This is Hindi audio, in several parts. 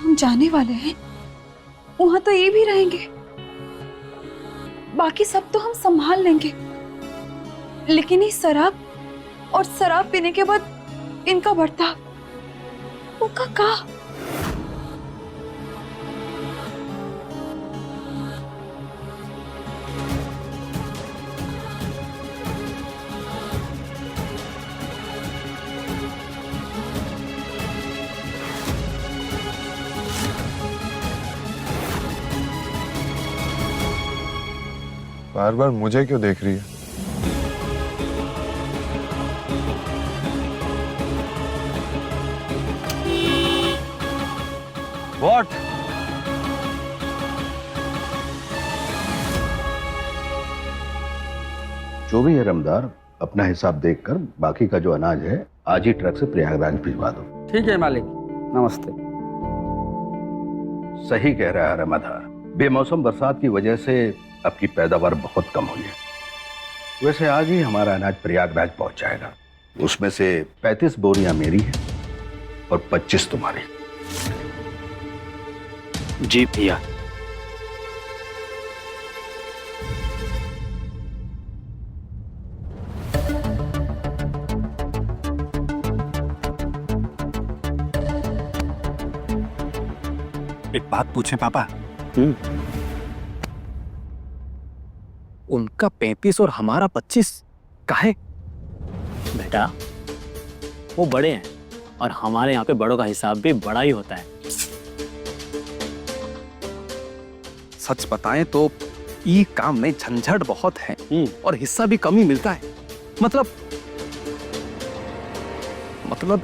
हम जाने वाले हैं वहां तो ये भी रहेंगे, बाकी सब तो हम संभाल लेंगे, लेकिन ये शराब और शराब पीने के बाद इनका बर्ताव उनका का। बार बार मुझे क्यों देख रही है? What? जो भी है रमदार, अपना हिसाब देखकर बाकी का जो अनाज है आज ही ट्रक से प्रयागराज भिजवा दो। ठीक है मालिक, नमस्ते। सही कह रहा है रमाधार, बेमौसम बरसात की वजह से आपकी पैदावार बहुत कम हुई है। वैसे आज ही हमारा अनाज प्रयागराज पहुंच जाएगा। उसमें से 35 बोरियां मेरी है और 25 तुम्हारी। जी भैया। एक बात पूछें पापा? उनका 35 और हमारा 25 काहे? बेटा वो बड़े हैं और हमारे यहाँ पे बड़ों का हिसाब भी बड़ा ही होता है। सच बताएं तो ये काम में झंझट बहुत है और हिस्सा भी कम ही मिलता है। मतलब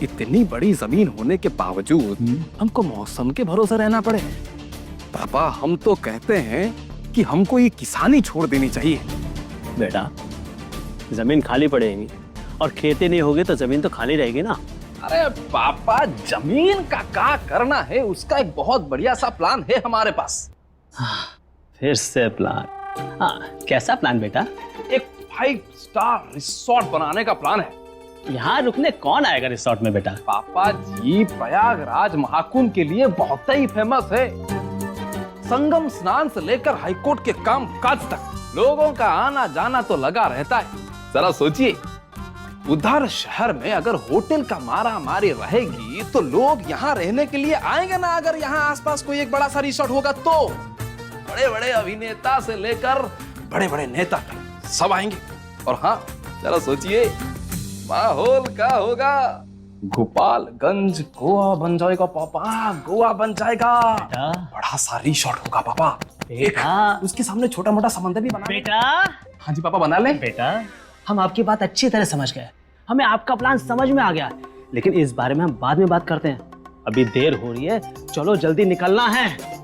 इतनी बड़ी जमीन होने के बावजूद हमको मौसम के भरोसे रहना पड़े। पापा हम तो कहते हैं कि हमको ये किसानी छोड़ देनी चाहिए। बेटा जमीन खाली पड़ेगी और खेती नहीं होगी तो जमीन तो खाली रहेगी ना। अरे पापा, जमीन का क्या करना है उसका एक बहुत बढ़िया सा प्लान है हमारे पास। फिर से प्लान? हाँ, कैसा प्लान बेटा? एक 5 स्टार रिसोर्ट बनाने का प्लान है। यहाँ रुकने कौन आएगा रिसोर्ट में बेटा? पापा जी, प्रयागराज महाकुंभ के लिए बहुत ही फेमस है। संगम स्नान से लेकर हाईकोर्ट के काम काज तक लोगों का आना जाना तो लगा रहता है। जरा सोचिए, उधर शहर में अगर होटल का मारा मारी रहेगी तो लोग यहाँ रहने के लिए आएंगे ना। अगर यहाँ आसपास कोई एक बड़ा सा रिसोर्ट होगा तो बड़े बड़े अभिनेता से लेकर बड़े बड़े नेता तक सब आएंगे। और हाँ, जरा सोचिए माहौल क्या होगा। गोपालगंज गोवा बन जाएगा पापा, गोवा बन जाएगा। बड़ा सा रिसोर्ट होगा पापा। बेटा उसके सामने छोटा मोटा समंदर भी बना। बेटा हाँ जी पापा, बना ले। बेटा हम आपकी बात अच्छी तरह समझ गए, हमें आपका प्लान समझ में आ गया, लेकिन इस बारे में हम बाद में बात करते हैं। अभी देर हो रही है, चलो जल्दी निकलना है।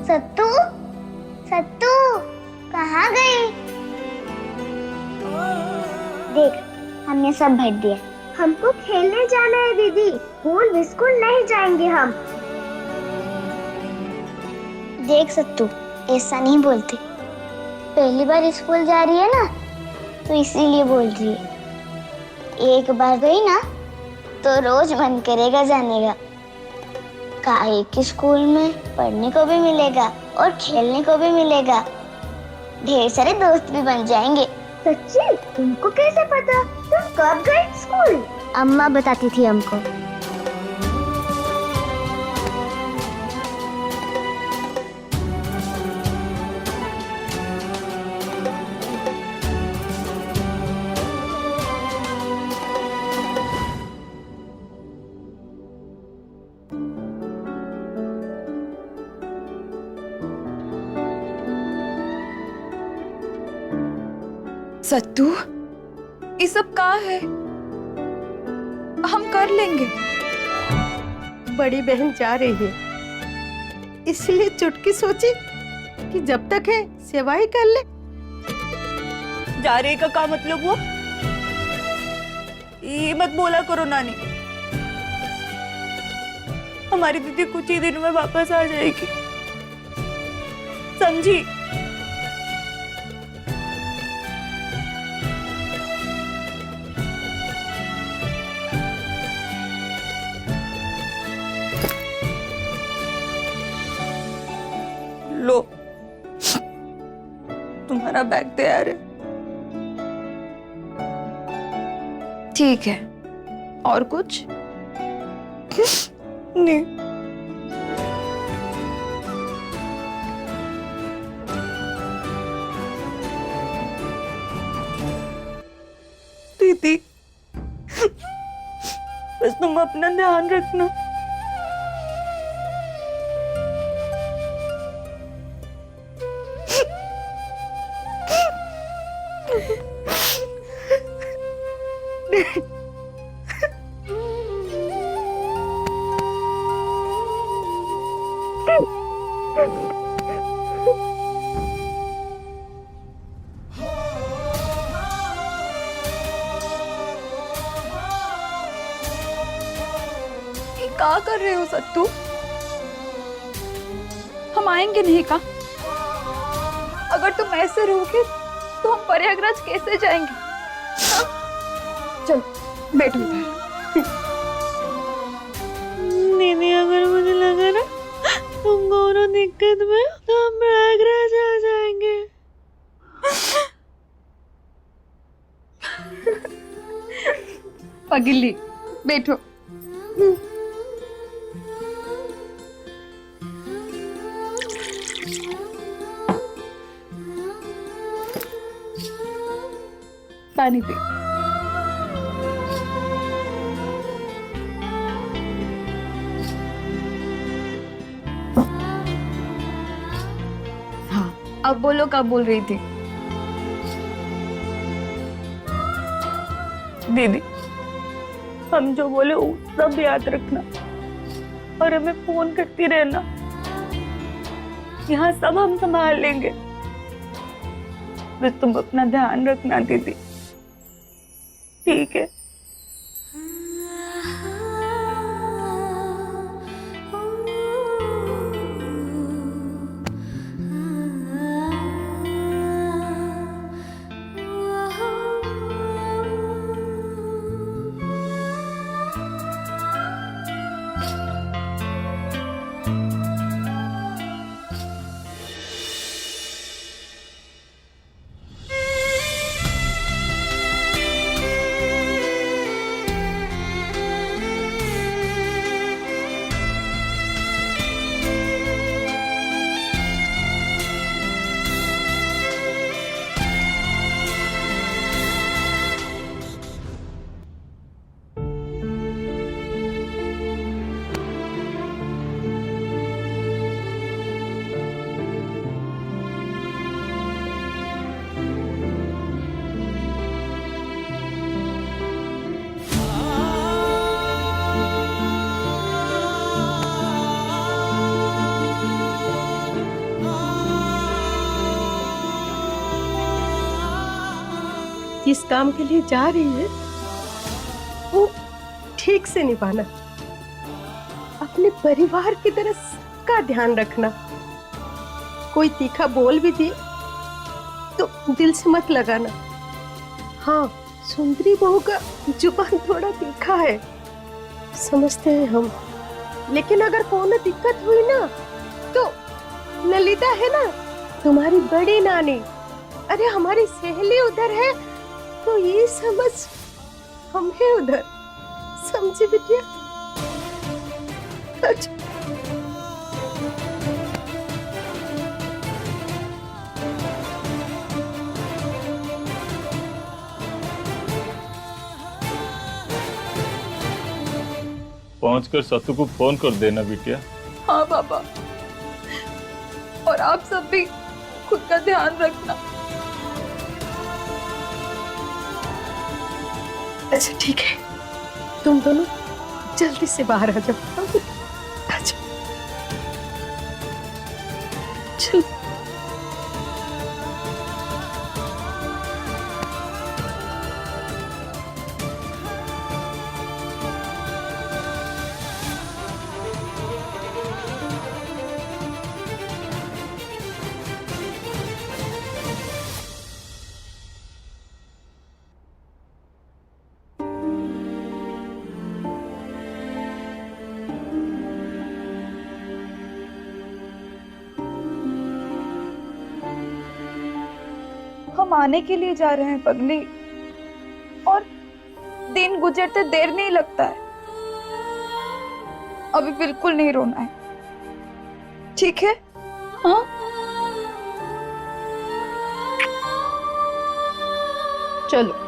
सत्तू, सत्तू कहाँ गई? देख, हमने सब भर दिया। हमको खेलने जाना है दीदी, स्कूल स्कूल नहीं जाएंगे हम। देख सत्तू, ऐसा नहीं बोलती। पहली बार स्कूल जा रही है ना, तो इसीलिए बोल रही है। एक बार गई ना तो रोज मन करेगा जाने का। काहे कि स्कूल में पढ़ने को भी मिलेगा और खेलने को भी मिलेगा। ढेर सारे दोस्त भी बन जाएंगे। सच्ची? तुमको कैसे पता? तुम कब गए स्कूल? अम्मा बताती थी हमको। सत्तू, ये सब का है? हम कर लेंगे। बड़ी बहन जा रही है, इसलिए चुटकी सोची कि जब तक है सेवा ही कर ले। जा रही का मतलब हुआ? ये मत बोला करो नानी। हमारी दीदी कुछ ही दिन में वापस आ जाएगी, समझी? लो, तुम्हारा बैग तैयार है। ठीक है, और कुछ नहीं। दीदी, बस तुम अपना ध्यान रखना। ये क्या कर रहे हो सत्तू? हम आएंगे नहीं का? अगर तुम ऐसे रहोगे तो हम प्रयागराज कैसे जाएंगे? हाँ? चलो बैठो इधर। दीदी, अगर मुझे लगा ना तुम दोनों दिक्कत में, तो हम प्रयागराज आ जाएंगे। पगली, बैठो। पानी पी। हाँ, अब बोलो, कब बोल रही थी? दीदी, हम जो बोले वो सब याद रखना और हमें फोन करती रहना। यहाँ सब हम संभाल लेंगे, बस तुम अपना ध्यान रखना दीदी, ठीक है? जिस काम के लिए जा रही है वो ठीक से निभाना, अपने परिवार की तरह सबका ध्यान रखना। कोई तीखा बोल भी दिए तो दिल से मत लगाना। हाँ, सुंदरी बहू का जुबान थोड़ा तीखा है, समझते हैं हम, लेकिन अगर कोनो दिक्कत हुई ना तो ललिता है ना, तुम्हारी बड़ी नानी, अरे हमारी सहेली उधर है, तो ये समझ हम है उधर, समझी बिटिया? अच्छा, पहुंचकर सत्तू को फोन कर देना बिटिया। हाँ पापा, और आप सब भी खुद का ध्यान रखना। अच्छा ठीक है, तुम दोनों जल्दी से बाहर आ जाओ। आ जाओ। चलो। हम आने के लिए जा रहे हैं पगली, और दिन गुजरते देर नहीं लगता है। अभी बिल्कुल नहीं रोना है, ठीक है? हाँ? चलो।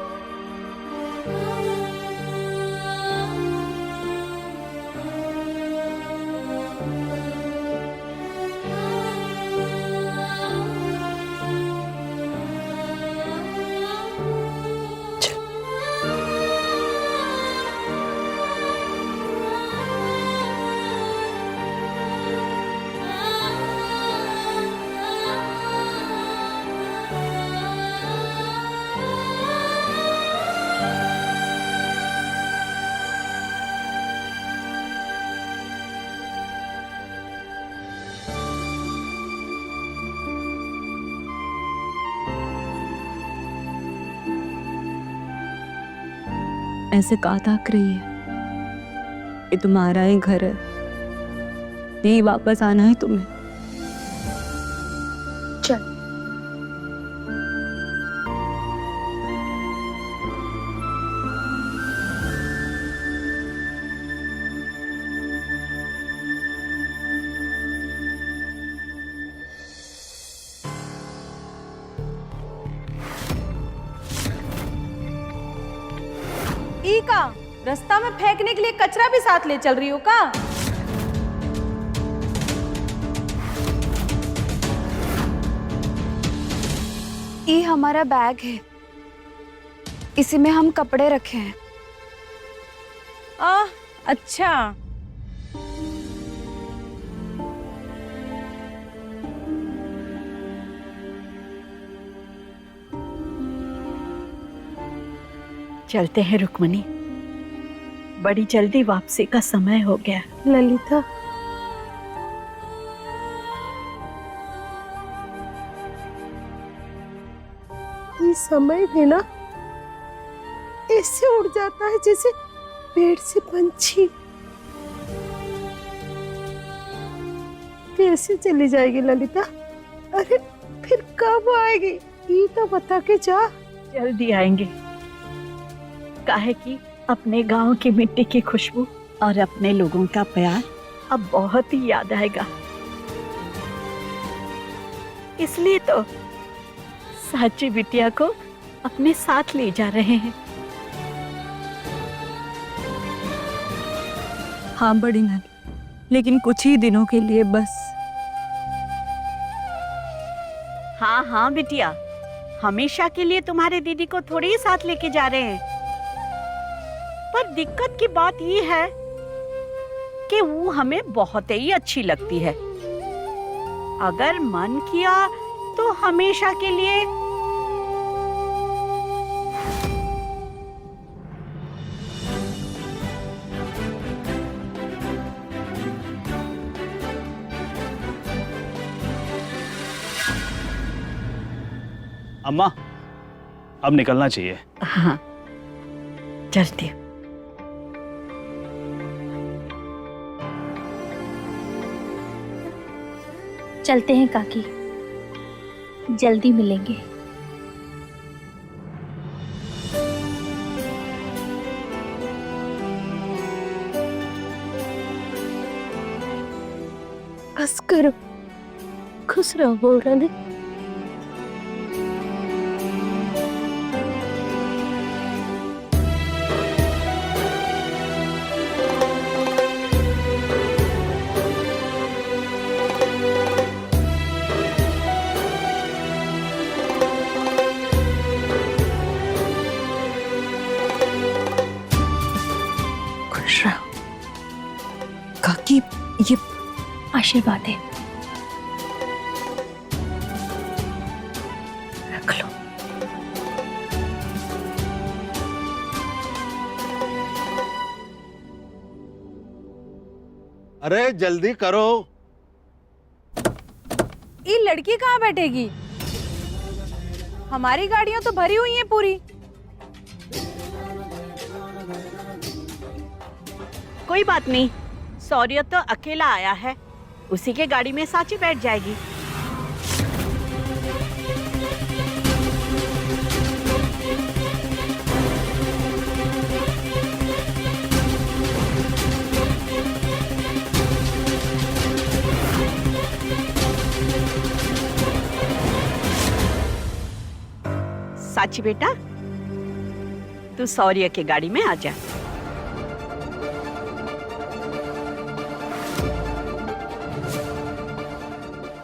ऐसे कहा ताक रही है, ये तुम्हारा ही घर है, नहीं वापस आना है तुम्हें। चल। ई का रास्ता में फेंकने के लिए कचरा भी साथ ले चल रही हो का? ये हमारा बैग है, इसी में हम कपड़े रखे हैं। अच्छा। चलते हैं रुक्मणी, बड़ी जल्दी वापसी का समय हो गया। ललिता, ये समय भी ना ऐसे उड़ जाता है जैसे पेड़ से पंछी। कैसे चली जाएगी ललिता? अरे फिर कब आएगी ये तो बता के जा। जल्दी आएंगे, काहे कि अपने गांव की मिट्टी की खुशबू और अपने लोगों का प्यार अब बहुत ही याद आएगा। इसलिए तो साची बिटिया को अपने साथ ले जा रहे हैं। हाँ बड़ी नानी, लेकिन कुछ ही दिनों के लिए बस। हाँ हाँ बिटिया, हमेशा के लिए तुम्हारे दीदी को थोड़ी ही साथ लेके जा रहे हैं। पर दिक्कत की बात ये है कि वो हमें बहुत ही अच्छी लगती है। अगर मन किया तो हमेशा के लिए। अम्मा, अब निकलना चाहिए। हाँ चलती हूँ। चलते हैं काकी, जल्दी मिलेंगे। बस करो, खुश रहो रानी। आशीर्वाद है। रख लो। अरे जल्दी करो। ये लड़की कहाँ बैठेगी? हमारी गाड़ियां तो भरी हुई हैं पूरी। कोई बात नहीं, सौर्य तो अकेला आया है, उसी के गाड़ी में साची बैठ जाएगी। साची बेटा, तू सौर्य के गाड़ी में आ जा।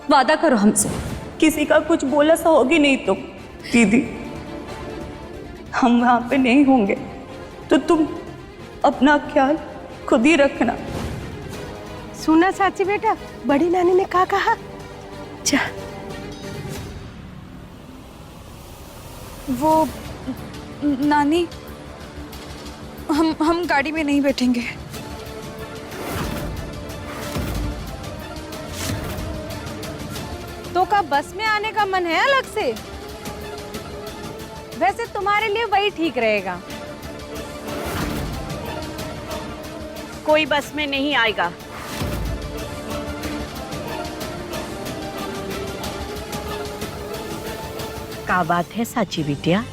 वादा करो हमसे, किसी का कुछ बोला सा होगी नहीं तुम। दीदी, हम वहां पे नहीं होंगे तो तुम अपना ख्याल खुद ही रखना। सुना साची बेटा, बड़ी नानी ने क्या कहा? जा। वो नानी, हम गाड़ी में नहीं बैठेंगे। तो का बस में आने का मन है अलग से? वैसे तुम्हारे लिए वही ठीक रहेगा। कोई बस में नहीं आएगा। का बात है साची बिटिया,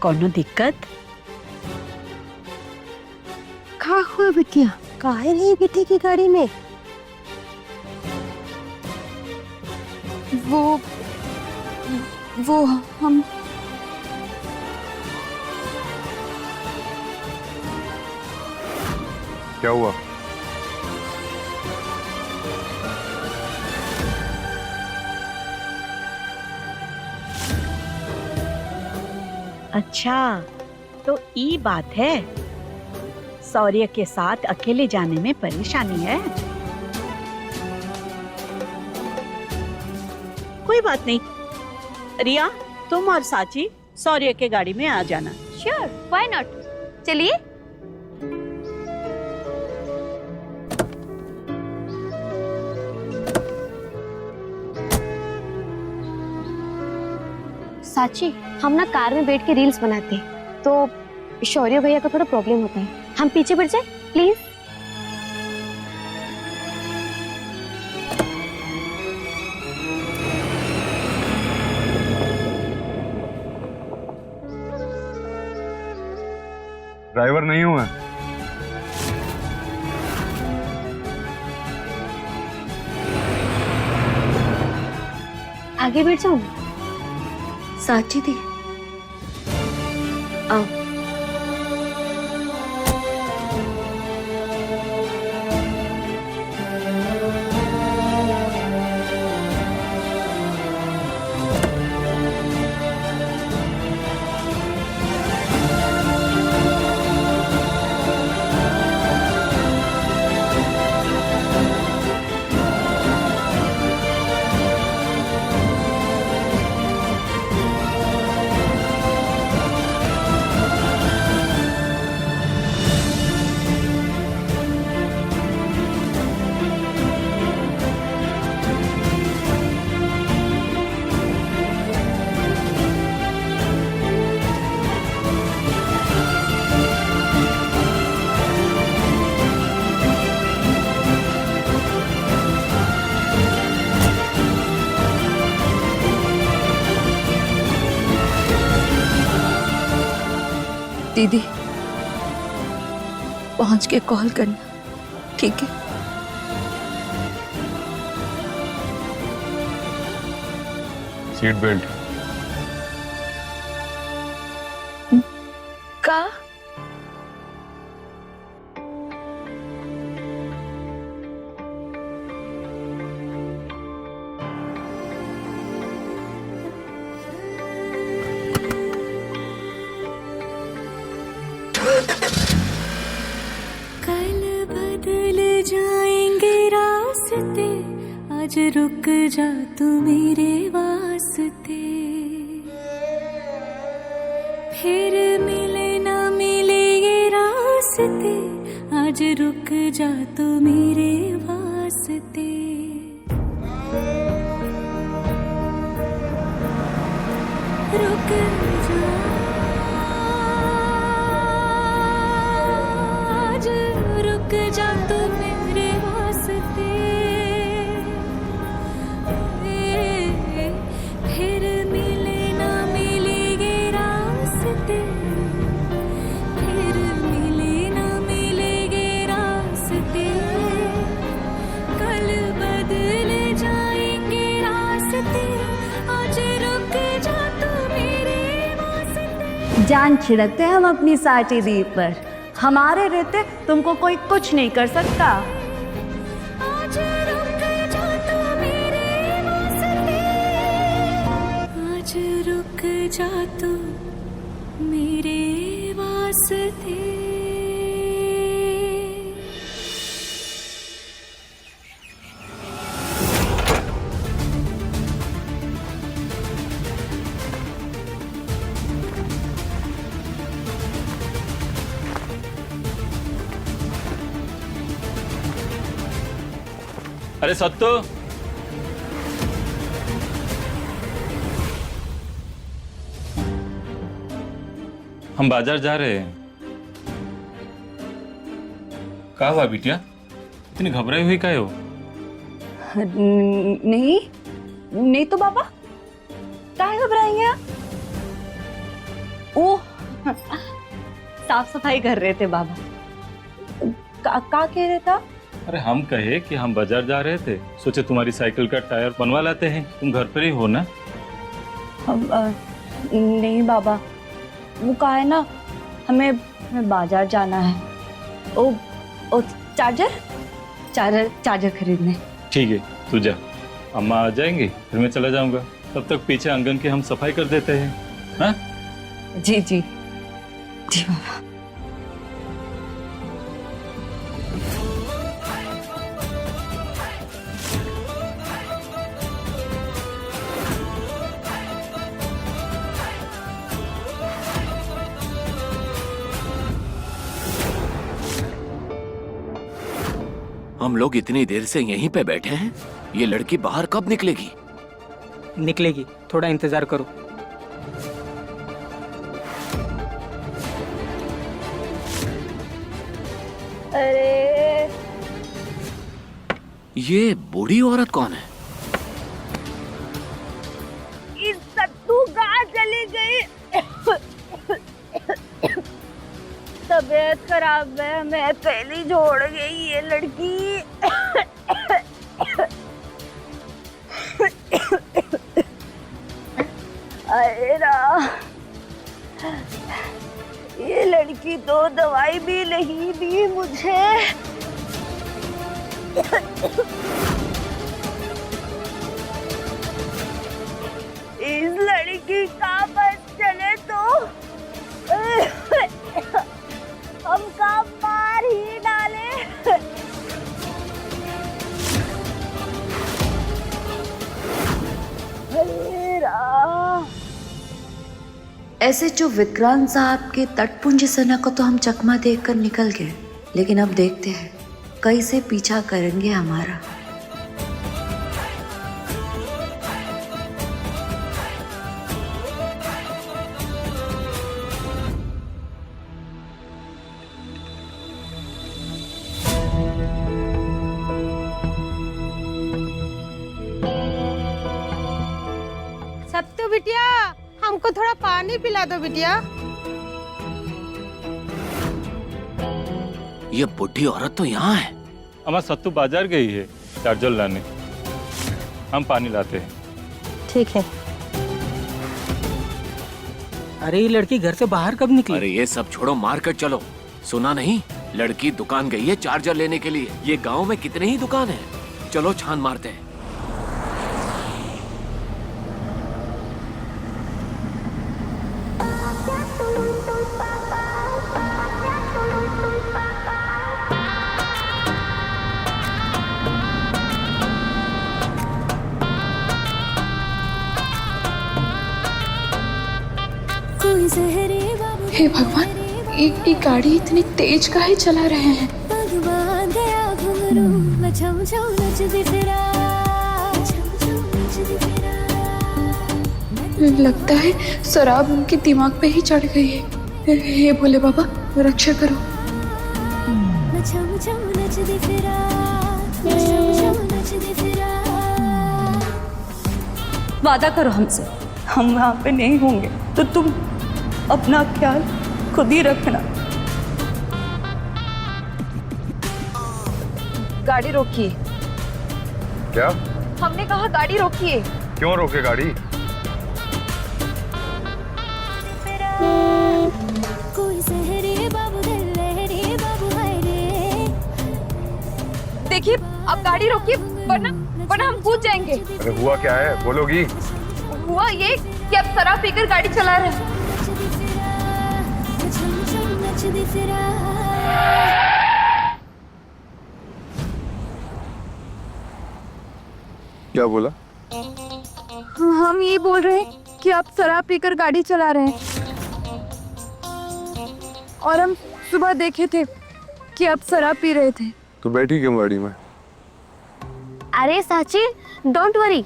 कोनो दिक्कत? का हुआ बिटिया? काहे नहीं बेटी की गाड़ी में? वो हम क्या हुआ? अच्छा, तो ये बात है, सौर्य के साथ अकेले जाने में परेशानी है। कोई बात नहीं रिया, तुम और साची सौर्य के गाड़ी में आ जाना। Sure, why not. चलिए। साची, हम ना कार में बैठ के रील्स बनाते हैं, तो शौर्य भैया को थोड़ा प्रॉब्लम होता है, हम पीछे बैठ जाए प्लीज। ड्राइवर नहीं हूं मैं। आगे बैठ जाऊं? साची दी, आओ। दीदी, पहुंच के कॉल करना, ठीक है? Seat belt. का कल बदल जाएंगे रास्ते। वास्ते आज रुक जा तू मेरे वास्ते, फिर मिले ना मिले ये रास्ते, आज रुक जा तू मेरे वास्ते। रुक जा आज रुक जा तू मेरे वास्ते, फिर मिले ना मिलेंगे रास्ते, फिर मिले ना मिलेंगे रास्ते, कल बदले जाएंगे रास्ते, आज रुक जा तू मेरे वास्ते। जान छिड़कते हम अपनी साटी दी पर, हमारे रहते तुमको कोई कुछ नहीं कर सकता। आज रुक जा तू मेरे वास्ते, आज रुक जा तू मेरे वास्ते। अरे सत्तू, हम बाजार जा रहे हैं। क्या हुआ बिटिया, इतनी घबराई हुई काहे हो? नहीं नहीं तो बाबा, काहे घबराएंगे आप? ओह साफ सफाई कर रहे थे बाबा। का कह रहे था? अरे हम कहे कि हम बाजार जा रहे थे, सोचे तुम्हारी साइकिल का टायर बनवा लाते हैं। तुम घर पर ही हो ना? नहीं बाबा, वो कहा है ना, हमें बाजार जाना है। ओ चार्जर खरीदने। ठीक है, तू जा, अम्मा आ जाएंगे फिर मैं चला जाऊंगा। तब तक पीछे आंगन की हम सफाई कर देते हैं। हाँ जी जी जी बाबा। हम लोग इतनी देर से यहीं पे बैठे हैं, ये लड़की बाहर कब निकलेगी? निकलेगी, थोड़ा इंतजार करो। अरे ये बूढ़ी औरत कौन है? इस सत्तू कहाँ चली गई? तबीयत खराब है, मैं पहली छोड़ गई ये लड़की। अरे राम, ये लड़की तो दवाई भी नहीं दी मुझे। इस लड़की का बस चले तो हम का मार ही डाले। ऐसे जो विक्रांत साहब के तटपुंज सेना को तो हम चकमा देखकर निकल गए, लेकिन अब देखते हैं कैसे पीछा करेंगे हमारा। सत्तू बिटिया, हमको थोड़ा पानी पिला दो बिटिया। ये बुढ़ी औरत तो यहाँ है। अम्मा सत्तू बाजार गई है चार्जर लाने, हम पानी लाते हैं। ठीक है। अरे ये लड़की घर से बाहर कब निकली? अरे ये सब छोड़ो, मार्केट चलो। सुना नहीं, लड़की दुकान गई है चार्जर लेने के लिए। ये गांव में कितने ही दुकान है, चलो छान मारते हैं। हे भगवान, ये गाड़ी इतनी तेज काहे चला रहे हैं? लगता है शराब उनके दिमाग पे ही चढ़ गई है। हे भोले बाबा, रक्षा करो। वादा करो हमसे, हम वहाँ पे नहीं होंगे तो तुम अपना ख्याल खुद ही रखना। गाड़ी रोकिए। क्या? हमने कहा गाड़ी रोकिए। क्यों रोके गाड़ी? देखिए, आप गाड़ी रोकिए, वरना हम कूद जाएंगे। अरे हुआ क्या है, बोलोगी? हुआ ये कि आप शराब पीकर गाड़ी चला रहे हैं। क्या बोला? हम ये बोल रहे हैं कि आप शराब पीकर गाड़ी चला रहे हैं, और हम सुबह देखे थे कि आप शराब पी रहे थे। तो बैठी क्यों गाड़ी में? अरे साची, डोंट वरी,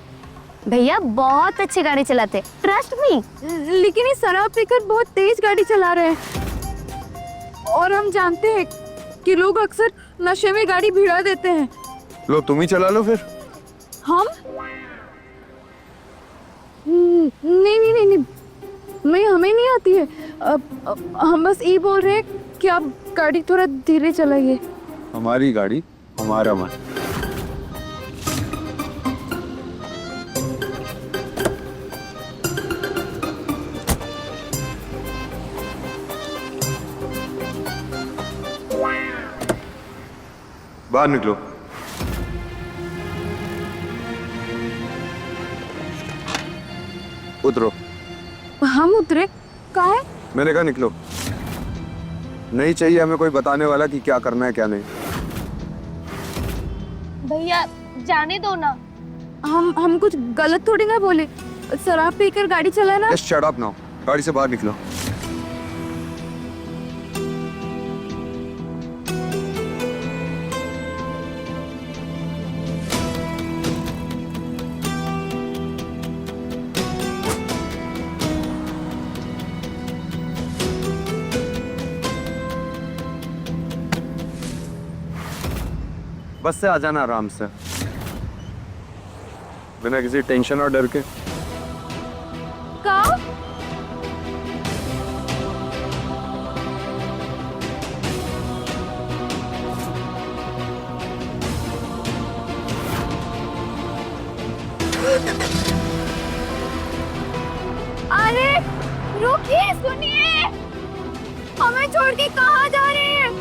भैया बहुत अच्छी गाड़ी चलाते, ट्रस्ट मी। लेकिन ये शराब पीकर बहुत तेज गाड़ी चला रहे हैं, और हम जानते हैं कि लोग अक्सर नशे में गाड़ी भिड़ा देते हैं। लो तुम ही चला लो फिर। हम? नहीं, हमें नहीं आती है। हम बस ये बोल रहे हैं कि आप गाड़ी थोड़ा धीरे चलाइए। हमारी गाड़ी, हमारा मन। बाहर निकलो। उतरो। हम उतरे? कहाँ है? मैंने कहा निकलो। नहीं चाहिए हमें कोई बताने वाला कि क्या करना है क्या नहीं। भैया जाने दो ना। हम कुछ गलत थोड़ी ना बोले। शराब पीकर गाड़ी चलाना। Just shut up now। गाड़ी से बाहर निकलो। बस से आ जाना आराम से, बिना किसी टेंशन और डर के। का? अरे रुकिए, सुनिए, हमें छोड़ के कहाँ जा रहे हैं?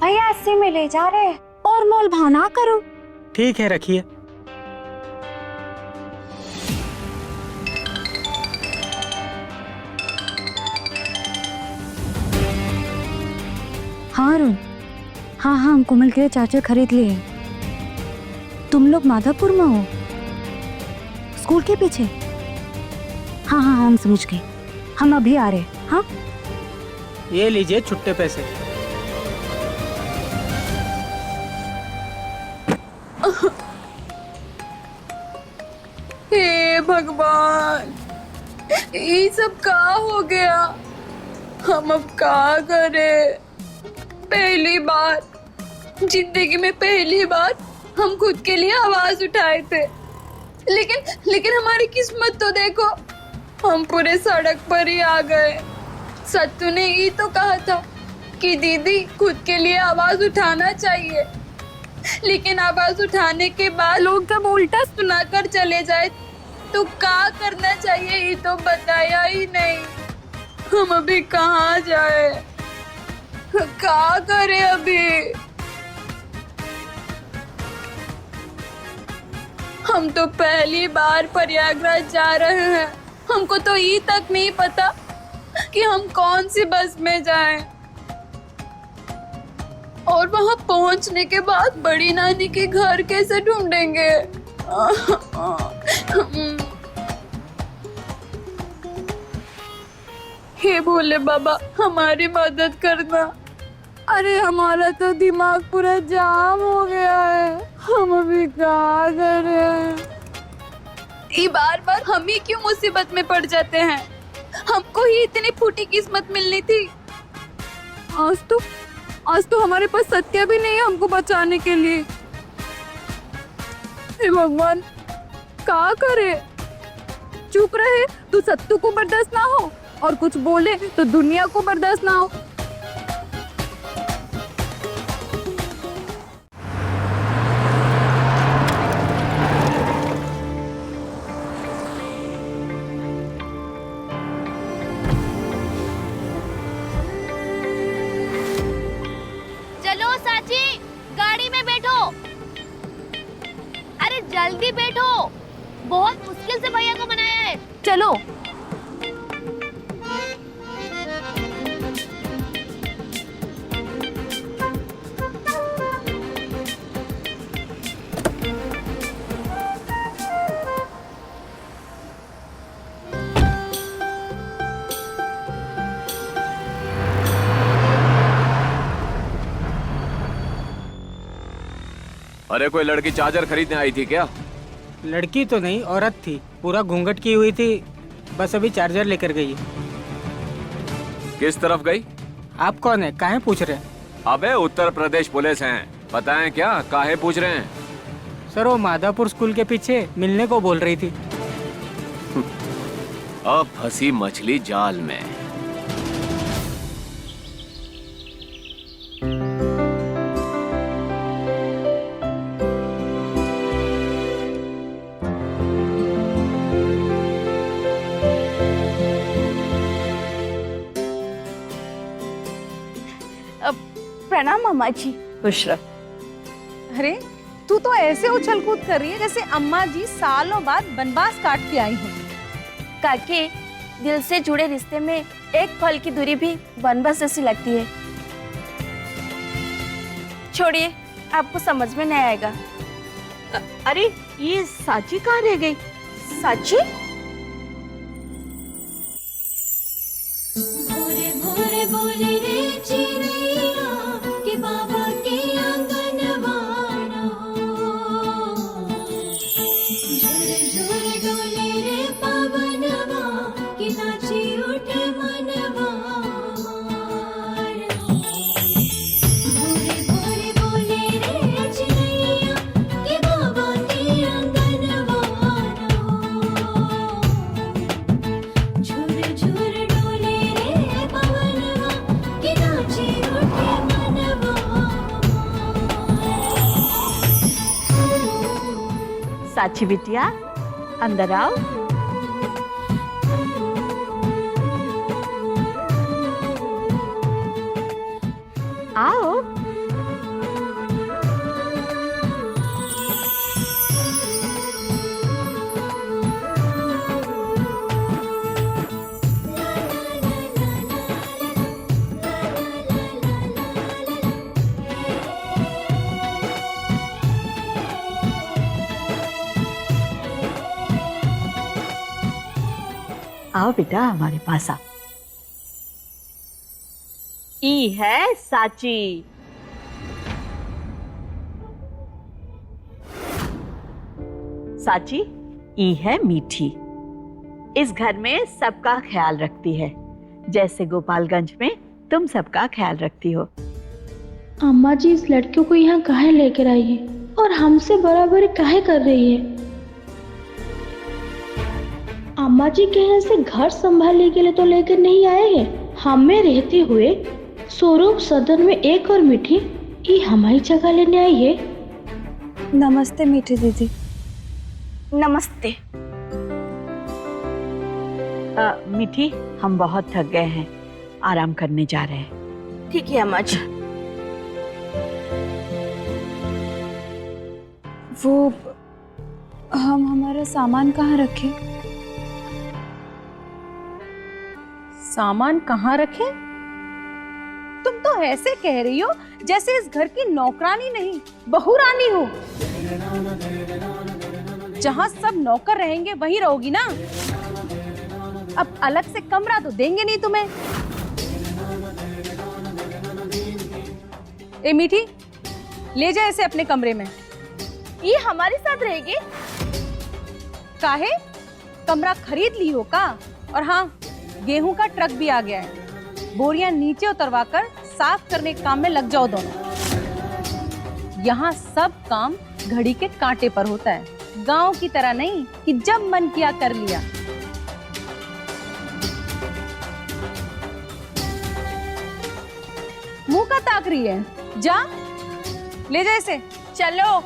भैया अस्सी में ले जा रहे हैं, और मोल भाव ना करो। ठीक है, रखिए। हाँ अरुण, हाँ हम कोमल के लिए चार्जर खरीद लिए। तुम लोग माधवपुर में हो, स्कूल के पीछे? हाँ हम समझ गए, हम अभी आ रहे हैं। हाँ ये लीजिए छुट्टे पैसे। हे भगवान, ये सब का हो गया? हम अब का करें? पहली बार जिंदगी में, पहली बार हम खुद के लिए आवाज उठाए थे, लेकिन हमारी किस्मत तो देखो, हम पूरे सड़क पर ही आ गए। सत्तू ने ये तो कहा था कि दीदी खुद के लिए आवाज उठाना चाहिए, लेकिन आवाज उठाने के बाद लोग जब उल्टा सुनाकर चले जाए तो क्या करना चाहिए ये तो बताया ही नहीं। हम अभी कहाँ जाए, क्या करें अभी? हम तो पहली बार प्रयागराज जा रहे हैं, हमको तो ये तक नहीं पता कि हम कौन सी बस में जाएं। और वहां पहुंचने के बाद बड़ी नानी के घर कैसे ढूंढेंगे। हे भोले बाबा, हमारी मदद करना। अरे हमारा तो दिमाग पूरा जाम हो गया है, हम अभी क्या करें। ये बार बार हम ही क्यों मुसीबत में पड़ जाते हैं। हमको ही इतनी फूटी किस्मत मिलनी थी। आज तो हमारे पास सत्या भी नहीं है हमको बचाने के लिए। हे भगवान, क्या करे। चुप रहे तो सत्तू को बर्दाश्त ना हो, और कुछ बोले तो दुनिया को बर्दाश्त ना हो। चलो साची, गाड़ी में बैठो। अरे जल्दी बैठो, बहुत मुश्किल से भैया को मनाया है। चलो। अरे कोई लड़की चार्जर खरीदने आई थी क्या? लड़की तो नहीं, औरत थी, पूरा घूंघट की हुई थी, बस अभी चार्जर लेकर गई। किस तरफ गई? आप कौन है, काहे पूछ रहे हैं? अबे उत्तर प्रदेश पुलिस हैं, बताएं क्या, काहे पूछ रहे हैं? सर वो माधापुर स्कूल के पीछे मिलने को बोल रही थी। अब फंसी मछली जाल में। प्रणाम अम्मा जी। खुश रह। अरे तू तो ऐसे उछल कूद कर रही है जैसे अम्मा जी सालों बाद वनवास काट के आई हूँ। काके, दिल से जुड़े रिश्ते में एक पल की दूरी भी वनवास जैसी लगती है। छोड़िए, आपको समझ में नहीं आएगा। अरे ये साची कहाँ रह गई? साची? भोरे भोरे बोले रे चिड़ैया कि बाबा के आंगनवाना हो। झुर झुर डोले रे पवनवा कि नाची उठे मनवा। भोरे भोरे बोले रे चिड़ैया कि बाबा के आंगनवाना हो। झुर झुर डोले रे पवनवा कि नाची उठे मनवा। साची बिटिया अंदर आओ। आओ। आओ बेटा हमारे पास आओ। ई है साची। साची ई है मीठी। इस घर में सबका ख्याल रखती है, जैसे गोपालगंज में तुम सबका ख्याल रखती हो। अम्मा जी इस लड़कियों को यहाँ काहे लेकर आई है और हमसे बराबरी काहे कर रही है? अम्मा जी के यहाँ से घर संभालने के लिए तो लेकर नहीं आए हैं। हमें रहते हुए स्वरूप सदन में एक और मीठी ये हमारी जगह लेने आई है। नमस्ते मीठी दीदी। नमस्ते। मीठी हम बहुत थक गए हैं, आराम करने जा रहे हैं। ठीक है अम्मा जी। वो हम हमारा सामान कहाँ रखें? सामान कहाँ रखे? तुम तो ऐसे कह रही हो जैसे इस घर की नौकरानी नहीं, बहू रानी हो। जहाँ सब नौकर रहेंगे वहीं रहोगी ना। अब अलग से कमरा तो देंगे नहीं तुम्हें। ए मीठी, ले जा इसे अपने कमरे में। ये हमारे साथ रहेगी? काहे? कमरा खरीद ली हो का? और हाँ, गेहूं का ट्रक भी आ गया है। बोरियां नीचे उतरवाकर साफ करने के काम में लग जाओ दोनों। यहाँ सब काम घड़ी के कांटे पर होता है, गांव की तरह नहीं कि जब मन किया कर लिया। मुंह का ताक रही है? जा, ले जा इसे। चलो।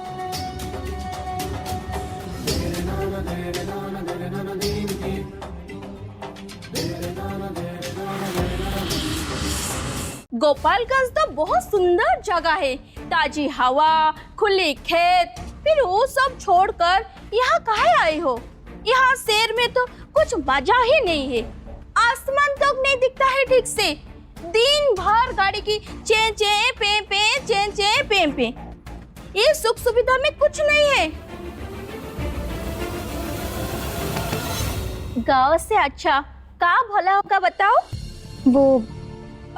गोपालगंज तो बहुत सुंदर जगह है, ताजी हवा, खुले खेत, फिर वो सब छोड़कर यहाँ काहे आए हो? यहाँ शहर में तो कुछ मजा ही नहीं है। आसमान तक नहीं दिखता है ठीक से। दिन भर गाड़ी की चे चे पे पे चे चे पे पे। ये सुख सुविधा में कुछ नहीं है। गांव से अच्छा का भला होगा बताओ? वो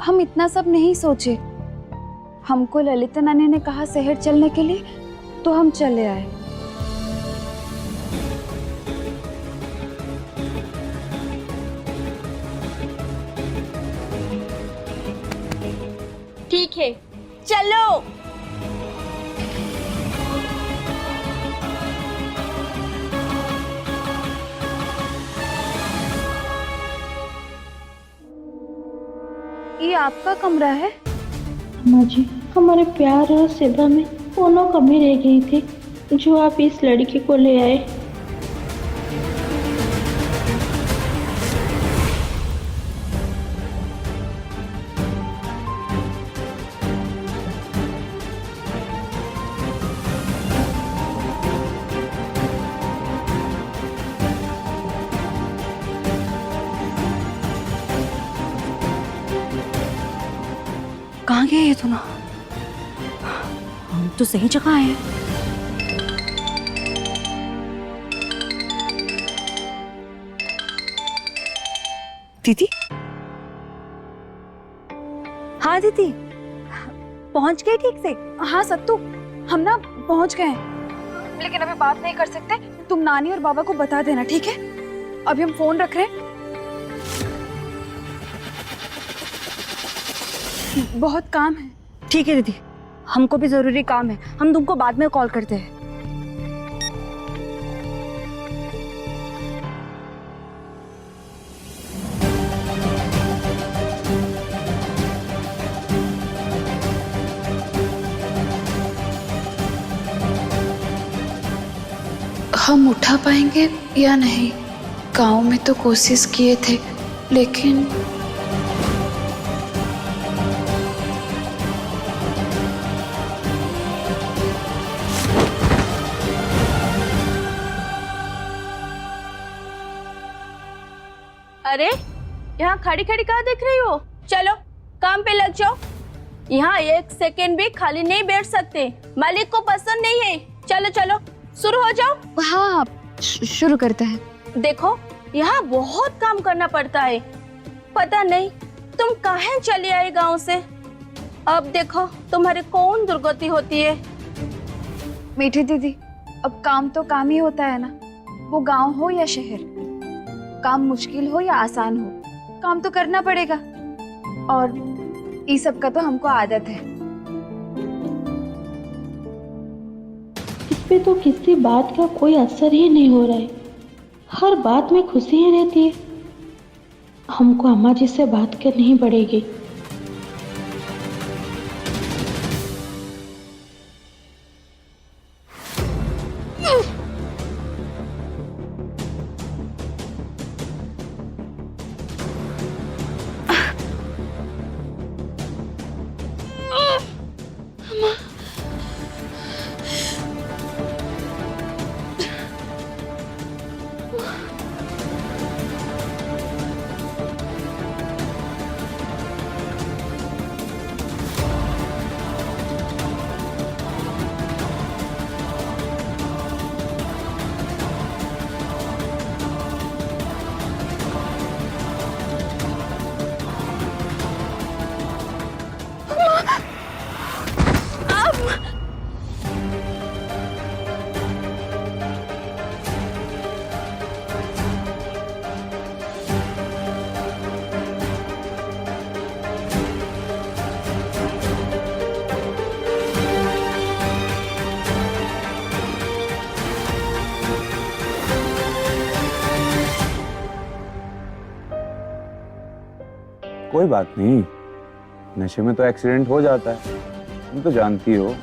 हम इतना सब नहीं सोचे। हमको ललिता नानी ने कहा शहर चलने के लिए, तो हम चले आए। ठीक है, चलो। ये आपका कमरा है? अम्मा जी, हमारे प्यार और सेवा में दोनों कमी रह गई थी जो आप इस लड़की को ले आए। कहाँ गए ये दोनों? हम तो सही जगह आए हैं। दीदी? हाँ दीदी, पहुंच गए ठीक से? हाँ सत्तू, हम ना पहुंच गए हैं, लेकिन अभी बात नहीं कर सकते। तुम नानी और बाबा को बता देना, ठीक है? अभी हम फोन रख रहे हैं। बहुत काम है। ठीक है दीदी, हमको भी जरूरी काम है, हम तुमको बाद में कॉल करते हैं। हम उठा पाएंगे या नहीं? गांव में तो कोशिश किए थे, लेकिन अरे, यहाँ खड़ी खड़ी कहाँ देख रही हो? चलो काम पे लग जाओ। यहाँ एक सेकेंड भी खाली नहीं बैठ सकते, मालिक को पसंद नहीं है। चलो चलो शुरू हो जाओ। हाँ, शुरू करते हैं। देखो, यहाँ बहुत काम करना पड़ता है। पता नहीं तुम काहे चली आई गांव से। अब देखो तुम्हारी कौन दुर्गति होती है। मीठी दीदी, अब काम तो काम ही होता है ना, वो गांव हो या शहर। काम मुश्किल हो या आसान हो, काम तो करना पड़ेगा। और इस सब का तो हमको आदत है। इस पे तो किसी बात का कोई असर ही नहीं हो रहा है, हर बात में खुशी ही रहती है। हमको अम्मा जी से बात करनी ही पड़ेगी। कोई बात नहीं, नशे में तो एक्सीडेंट हो जाता है, तुम तो जानती हो।